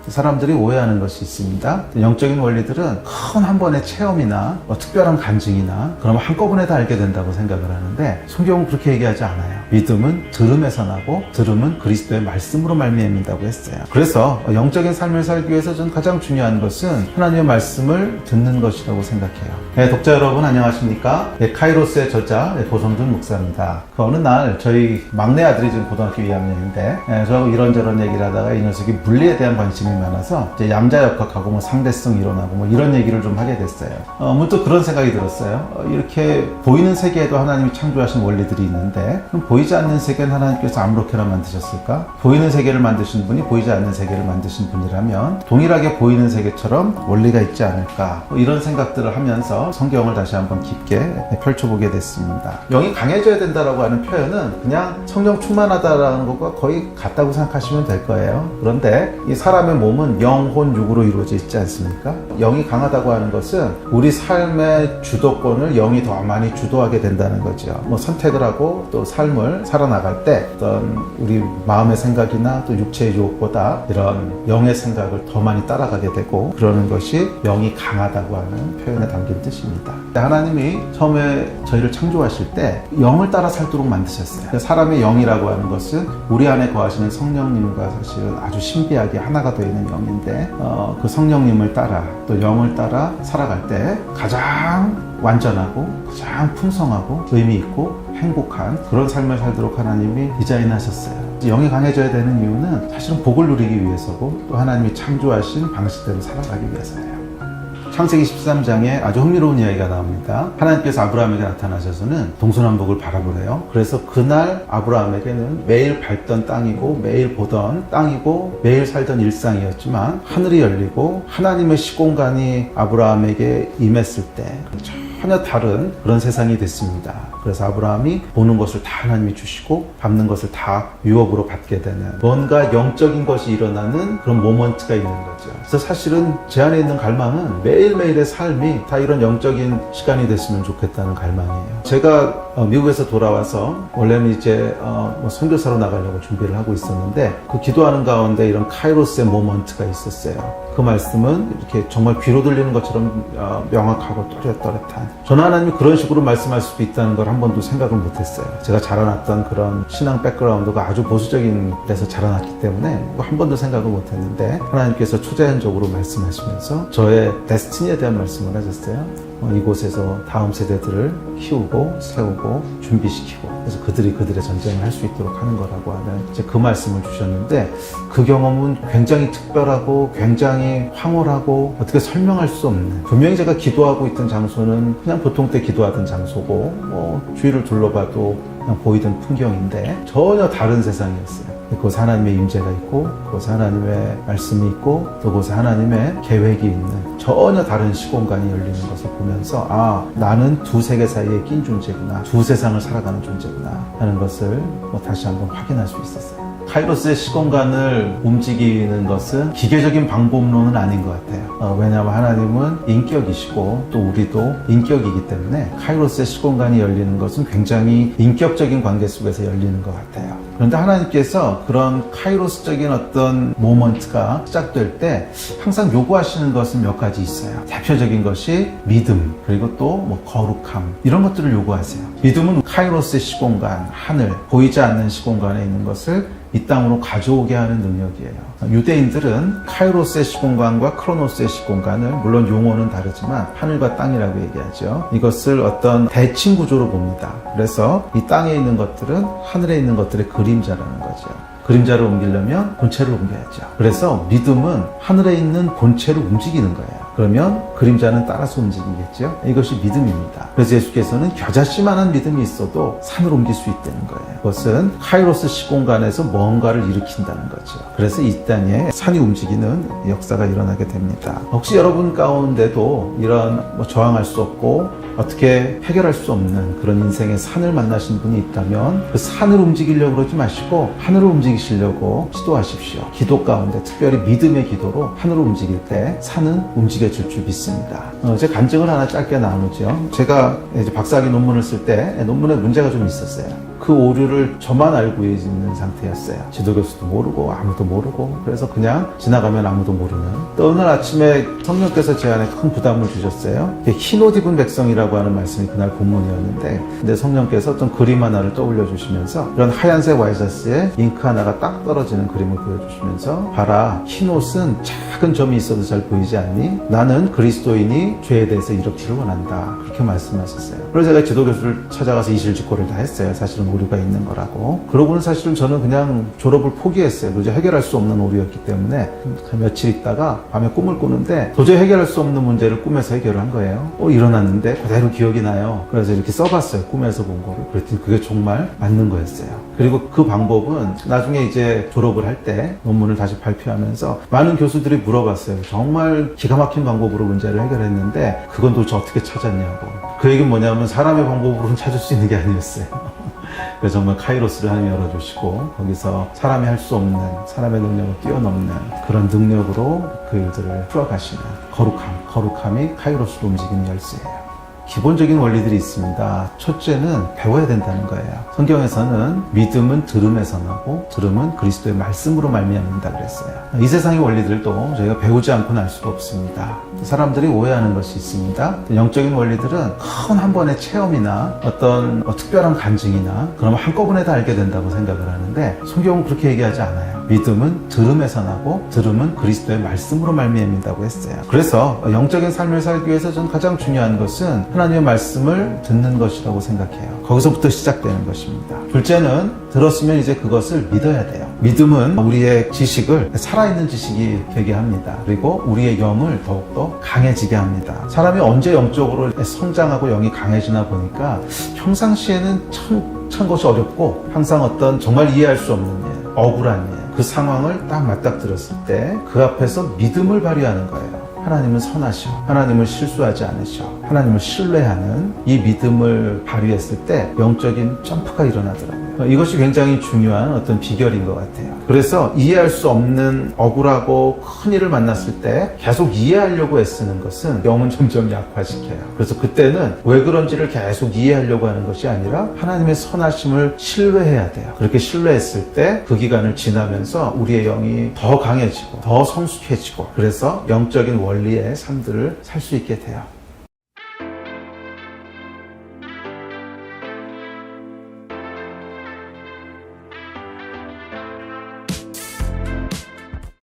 사람들이 오해하는 것이 있습니다. 영적인 원리들은 큰 한 번의 체험이나 특별한 간증이나 그러면 한꺼번에 다 알게 된다고 생각을 하는데 성경은 그렇게 얘기하지 않아요. 믿음은 들음에서 나고 들음은 그리스도의 말씀으로 말미암는다고 했어요. 그래서 영적인 삶을 살기 위해서 저는 가장 중요한 것은 하나님의 말씀을 듣는 것이라고 생각해요. 네, 독자 여러분 안녕하십니까? 네, 카이로스의 저자 고성준 목사입니다. 그 어느 날 저희 막내 아들이 지금 고등학교 2학년인데 저하고 이런저런 얘기를 하다가 이 녀석이 물리에 대한 관심이 많아서 이제 양자역학하고 뭐 상대성 이론하고 뭐 이런 얘기를 좀 하게 됐어요. 문득 그런 생각이 들었어요. 이렇게 보이는 세계에도 하나님이 창조하신 원리들이 있는데 그럼 보이지 않는 세계는 하나님께서 아무렇게나 만드셨을까? 보이는 세계를 만드신 분이 보이지 않는 세계를 만드신 분이라면 동일하게 보이는 세계처럼 원리가 있지 않을까? 이런 생각들을 하면서 성경을 다시 한번 깊게 펼쳐보게 됐습니다. 영이 강해져야 된다라고 하는 표현은 그냥 성령 충만하다라는 것과 거의 같다고 생각하시면 될 거예요. 그런데 이 사람의 몸은 영, 혼, 육으로 이루어져 있지 않습니까? 영이 강하다고 하는 것은 우리 삶의 주도권을 영이 더 많이 주도하게 된다는 거죠. 뭐 선택을 하고 또 삶을 살아나갈 때 어떤 우리 마음의 생각이나 또 육체의 유혹보다 이런 영의 생각을 더 많이 따라가게 되고 그러는 것이 영이 강하다고 하는 표현에 담긴 뜻입니다. 하나님이 처음에 저희를 창조하실 때 영을 따라 살도록 만드셨어요. 사람의 영이라고 하는 것은 우리 안에 거하시는 성령님과 사실은 아주 신비하게 하나가 되어 있는 영인데 그 성령님을 따라 또 영을 따라 살아갈 때 가장 완전하고 가장 풍성하고 의미 있고 행복한 그런 삶을 살도록 하나님이 디자인하셨어요. 영이 강해져야 되는 이유는 사실은 복을 누리기 위해서고 또 하나님이 창조하신 방식대로 살아가기 위해서예요. 창세기 13장에 아주 흥미로운 이야기가 나옵니다. 하나님께서 아브라함에게 나타나셔서는 동서남북을 바라보래요. 그래서 그날 아브라함에게는 매일 밟던 땅이고 매일 보던 땅이고 매일 살던 일상이었지만 하늘이 열리고 하나님의 시공간이 아브라함에게 임했을 때 전혀 다른 그런 세상이 됐습니다. 그래서 아브라함이 보는 것을 다 하나님이 주시고 밟는 것을 다 유업으로 받게 되는 뭔가 영적인 것이 일어나는 그런 모먼트가 있는 거죠. 그래서 사실은 제 안에 있는 갈망은 매일매일의 삶이 다 이런 영적인 시간이 됐으면 좋겠다는 갈망이에요. 제가 미국에서 돌아와서 원래는 이제 선교사로 나가려고 준비를 하고 있었는데 그 기도하는 가운데 이런 카이로스의 모먼트가 있었어요. 그 말씀은 이렇게 정말 귀로 들리는 것처럼 명확하고 또렷또렷한 저는 하나님이 그런 식으로 말씀할 수도 있다는 걸 한 번도 생각을 못했어요. 제가 자라났던 그런 신앙 백그라운드가 아주 보수적인 데서 자라났기 때문에 한 번도 생각을 못했는데 하나님께서 초자연적으로 말씀하시면서 저의 데스티니에 대한 말씀을 하셨어요. 이곳에서 다음 세대들을 키우고 세우고 준비시키고 그래서 그들이 그들의 전쟁을 할 수 있도록 하는 거라고 하는 이제 그 말씀을 주셨는데 그 경험은 굉장히 특별하고 굉장히 황홀하고 어떻게 설명할 수 없는 분명히 제가 기도하고 있던 장소는 그냥 보통 때 기도하던 장소고 주위를 둘러봐도 그냥 보이던 풍경인데 전혀 다른 세상이었어요. 그곳에 하나님의 임재가 있고 그곳에 하나님의 말씀이 있고 또 그곳에 하나님의 계획이 있는 전혀 다른 시공간이 열리는 것을 보면서 나는 두 세계 사이에 낀 존재구나 두 세상을 살아가는 존재구나 하는 것을 다시 한번 확인할 수 있었어요. 카이로스의 시공간을 움직이는 것은 기계적인 방법론은 아닌 것 같아요. 왜냐하면 하나님은 인격이시고 또 우리도 인격이기 때문에 카이로스의 시공간이 열리는 것은 굉장히 인격적인 관계 속에서 열리는 것 같아요. 그런데 하나님께서 그런 카이로스적인 어떤 모먼트가 시작될 때 항상 요구하시는 것은 몇 가지 있어요. 대표적인 것이 믿음 그리고 또 거룩함 이런 것들을 요구하세요. 믿음은 카이로스의 시공간, 하늘, 보이지 않는 시공간에 있는 것을 이 땅으로 가져오게 하는 능력이에요. 유대인들은 카이로스의 시공간과 크로노스의 시공간을 물론 용어는 다르지만 하늘과 땅이라고 얘기하죠. 이것을 어떤 대칭 구조로 봅니다. 그래서 이 땅에 있는 것들은 하늘에 있는 것들의 그림자라는 거죠. 그림자를 옮기려면 본체를 옮겨야죠. 그래서 믿음은 하늘에 있는 본체를 움직이는 거예요. 그러면 그림자는 따라서 움직이겠죠. 이것이 믿음입니다. 그래서 예수께서는 겨자씨만한 믿음이 있어도 산을 옮길 수 있다는 거예요. 그것은 카이로스 시공간에서 뭔가를 일으킨다는 거죠. 그래서 이 땅에 산이 움직이는 역사가 일어나게 됩니다. 혹시 여러분 가운데도 이런 저항할 수 없고 어떻게 해결할 수 없는 그런 인생의 산을 만나신 분이 있다면 그 산을 움직이려고 그러지 마시고 하늘을 움직이시려고 시도하십시오. 기도 가운데 특별히 믿음의 기도로 하늘을 움직일 때 산은 움직여질 줄 믿습니다. 제가 간증을 하나 짧게 나누죠. 제가 이제 박사학위 논문을 쓸 때 논문에 문제가 좀 있었어요. 그 오류를 저만 알고 있는 상태였어요. 지도교수도 모르고 아무도 모르고, 그래서 그냥 지나가면 아무도 모르는. 또 어느 아침에 성령께서 제 안에 큰 부담을 주셨어요. 흰옷 입은 백성이라고 하는 말씀이 그날 본문이었는데, 근데 성령께서 어떤 그림 하나를 떠올려 주시면서 이런 하얀색 와이셔츠에 잉크 하나가 딱 떨어지는 그림을 보여주시면서, 봐라, 흰옷은 작은 점이 있어도 잘 보이지 않니? 나는 그리스도인이 죄에 대해서 이렇기를 원한다. 그렇게 말씀하셨어요. 그래서 제가 지도교수를 찾아가서 이실직고를 다 했어요. 사실은 오류가 있는 거라고. 그러고는 사실은 저는 그냥 졸업을 포기했어요. 도저히 해결할 수 없는 오류였기 때문에. 며칠 있다가 밤에 꿈을 꾸는데 도저히 해결할 수 없는 문제를 꿈에서 해결을 한 거예요. 일어났는데 그대로 기억이 나요. 그래서 이렇게 써봤어요. 꿈에서 본 거를. 그랬더니 그게 정말 맞는 거였어요. 그리고 그 방법은 나중에 이제 졸업을 할 때 논문을 다시 발표하면서 많은 교수들이 물어봤어요. 정말 기가 막힌 방법으로 문제를 해결했는데 그건 도대체 어떻게 찾았냐고. 그 얘기는 뭐냐면 사람의 방법으로는 찾을 수 있는 게 아니었어요. 그래서 정말 카이로스를 하나님 열어주시고, 거기서 사람이 할 수 없는, 사람의 능력을 뛰어넘는 그런 능력으로 그 일들을 풀어가시는 거룩함이 카이로스로 움직이는 열쇠예요. 기본적인 원리들이 있습니다. 첫째는 배워야 된다는 거예요. 성경에서는 믿음은 들음에서 나고 들음은 그리스도의 말씀으로 말미암는다 그랬어요. 이 세상의 원리들도 저희가 배우지 않고는 알 수가 없습니다. 사람들이 오해하는 것이 있습니다. 영적인 원리들은 큰 한 번의 체험이나 어떤 특별한 간증이나 그러면 한꺼번에 다 알게 된다고 생각을 하는데, 성경은 그렇게 얘기하지 않아요. 믿음은 들음에서 나고 들음은 그리스도의 말씀으로 말미암는다고 했어요. 그래서 영적인 삶을 살기 위해서 저는 가장 중요한 것은 하나님의 말씀을 듣는 것이라고 생각해요. 거기서부터 시작되는 것입니다. 둘째는 들었으면 이제 그것을 믿어야 돼요. 믿음은 우리의 지식을 살아있는 지식이 되게 합니다. 그리고 우리의 영을 더욱더 강해지게 합니다. 사람이 언제 영적으로 성장하고 영이 강해지나 보니까 평상시에는 참 것이 어렵고 항상 어떤 정말 이해할 수 없는 일, 억울한 일, 그 상황을 딱 맞닥뜨렸을 때 그 앞에서 믿음을 발휘하는 거예요. 하나님은 선하셔. 하나님을 실수하지 않으셔. 하나님을 신뢰하는 이 믿음을 발휘했을 때 영적인 점프가 일어나더라고요. 이것이 굉장히 중요한 어떤 비결인 것 같아요. 그래서 이해할 수 없는 억울하고 큰 일을 만났을 때 계속 이해하려고 애쓰는 것은 영은 점점 약화시켜요. 그래서 그때는 왜 그런지를 계속 이해하려고 하는 것이 아니라 하나님의 선하심을 신뢰해야 돼요. 그렇게 신뢰했을 때 그 기간을 지나면서 우리의 영이 더 강해지고 더 성숙해지고, 그래서 영적인 원리의 삶들을 살 수 있게 돼요.